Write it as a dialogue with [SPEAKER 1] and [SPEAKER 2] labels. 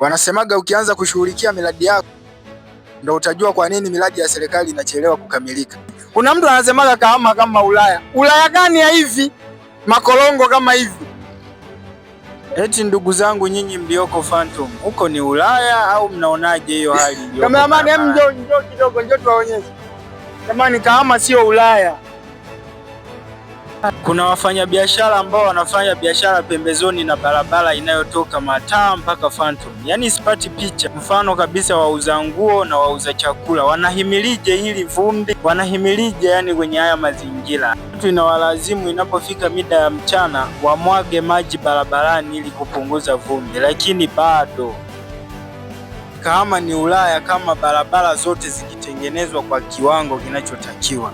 [SPEAKER 1] Wanasemaga ukianza kushughulikia miradi yako ndio utajua kwa nini miradi ya serikali inachelewa kukamilika. Kuna mtu anasemaga Kahama kama Ulaya. Ulaya gani ya hivi? Makolongo kama hivi. Eti ndugu zangu nyinyi mlioko Phantom, huko ni Ulaya au mnaonaje hiyo hali iliyoko? Kameraman, njoo kidogo, njoo tuwaonyeshe. Jamani, Kahama sio Ulaya. Kuna wafanyabiashara ambao wanafanya biashara pembezoni na barabara inayotoka Mataa mpaka Phantom. Yaani sipati picha. Mfano kabisa wauza nguo na wauza chakula. Wanahimilije hili vumbi? Wanahimilije yani kwenye haya mazingira? Watu inawalazimu inapofika mida ya mchana wamwage maji barabarani ili kupunguza vumbi. Lakini bado Kahama ni Ulaya kama barabara zote zikitengenezwa kwa kiwango kinachotakiwa.